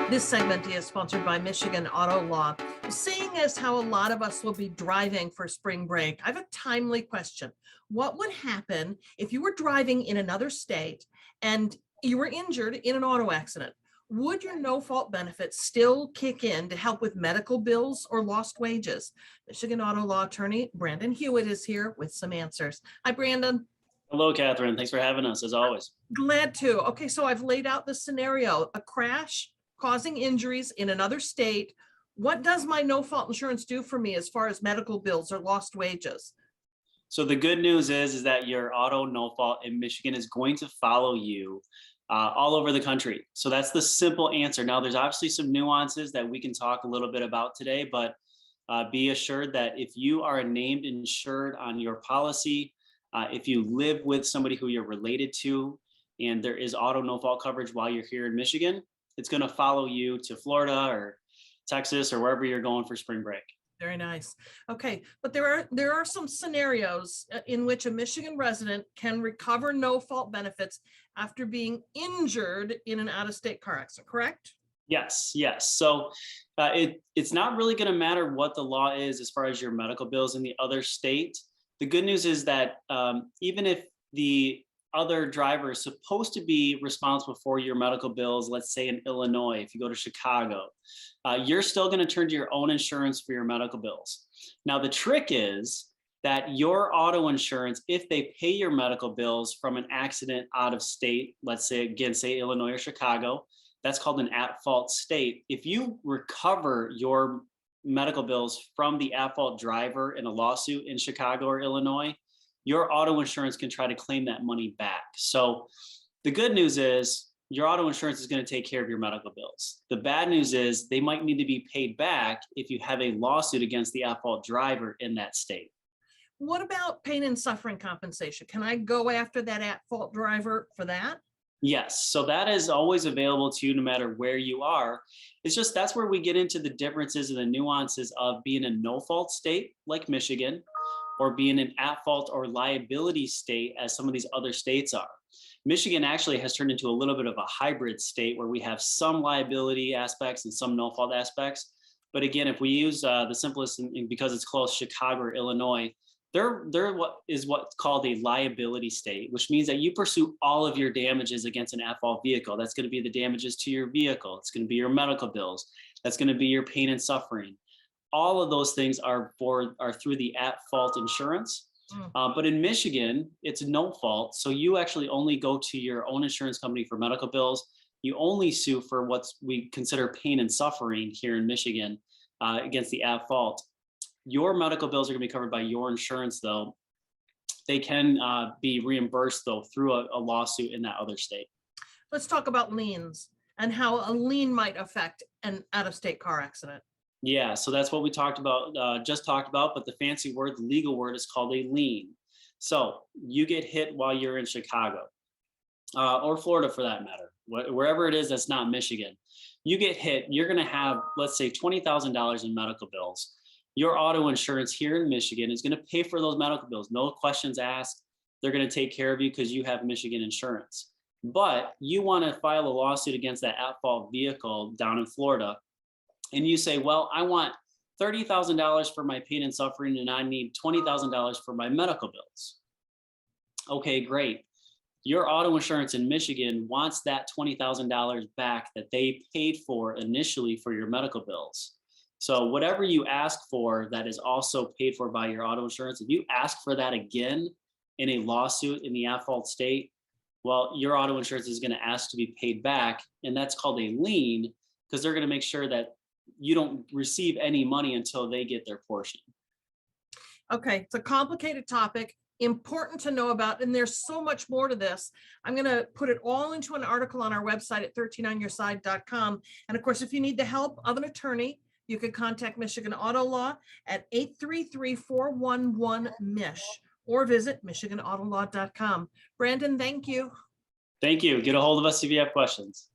This segment is sponsored by Michigan Auto Law. Seeing as how a lot of us will be driving for spring break, I have a timely question. What would happen if you were driving in another state and you were injured in an auto accident? Would your no-fault benefits still kick in to help with medical bills or lost wages? Michigan Auto Law attorney Brandon Hewitt is here with some answers. Hi, Brandon. Hello, Catherine. Thanks for having us, as always. Glad to. Okay, so I've laid out the scenario, a crash causing injuries in another state. What does my no-fault insurance do for me as far as medical bills or lost wages? So the good news is that your auto no fault in Michigan is going to follow you all over the country. So that's the simple answer. Now, there's obviously some nuances that we can talk a little bit about today, but be assured that if you are a named insured on your policy, if you live with somebody who you're related to, and there is auto no fault coverage while you're here in Michigan, it's going to follow you to Florida or Texas or wherever you're going for spring break. Very nice. Okay, but there are some scenarios in which a Michigan resident can recover no-fault benefits after being injured in an out-of-state car accident, correct? Yes, yes. So it's not really going to matter what the law is as far as your medical bills in the other state. The good news is that even if the other driver is supposed to be responsible for your medical bills, let's say in Illinois, if you go to Chicago, you're still going to turn to your own insurance for your medical bills. Now, the trick is that your auto insurance, if they pay your medical bills from an accident out of state, let's say, again, say Illinois or Chicago, that's called an at-fault state. If you recover your medical bills from the at-fault driver in a lawsuit in Chicago or Illinois, your auto insurance can try to claim that money back. So the good news is your auto insurance is going to take care of your medical bills. The bad news is they might need to be paid back if you have a lawsuit against the at-fault driver in that state. What about pain and suffering compensation? Can I go after that at-fault driver for that? Yes, so that is always available to you no matter where you are. It's just that's where we get into the differences and the nuances of being a no-fault state like Michigan, or being an at-fault or liability state as some of these other states are. Michigan actually has turned into a little bit of a hybrid state where we have some liability aspects and some no-fault aspects. But again, if we use the simplest, and because it's close, Chicago or Illinois, they're what's called a liability state, which means that you pursue all of your damages against an at-fault vehicle. That's going to be the damages to your vehicle. It's going to be your medical bills. That's going to be your pain and suffering. All of those things are through the at-fault insurance. But in Michigan, it's no fault. So you actually only go to your own insurance company for medical bills. You only sue for what we consider pain and suffering here in Michigan against the at-fault. Your medical bills are going to be covered by your insurance, though. They can be reimbursed, though, through a lawsuit in that other state. Let's talk about liens and how a lien might affect an out-of-state car accident. Yeah, so that's what we talked about, but the fancy word, the legal word is called a lien. So you get hit while you're in Chicago or Florida for that matter, wherever it is that's not Michigan. You get hit, you're going to have, let's say, $20,000 in medical bills. Your auto insurance here in Michigan is going to pay for those medical bills. No questions asked. They're going to take care of you because you have Michigan insurance. But you want to file a lawsuit against that at-fault vehicle down in Florida. And you say, well, I want $30,000 for my pain and suffering, and I need $20,000 for my medical bills. Okay, great. Your auto insurance in Michigan wants that $20,000 back that they paid for initially for your medical bills. So whatever you ask for that is also paid for by your auto insurance, if you ask for that again in a lawsuit in the at-fault state, well, your auto insurance is going to ask to be paid back, and that's called a lien because they're going to make sure that you don't receive any money until they get their portion. Okay, it's a complicated topic, important to know about, and there's so much more to this. I'm going to put it all into an article on our website at 13onyourside.com. And of course, if you need the help of an attorney, you can contact Michigan Auto Law at 833-411-MISH or visit michiganautolaw.com. Brandon, thank you. Thank you. Get a hold of us if you have questions.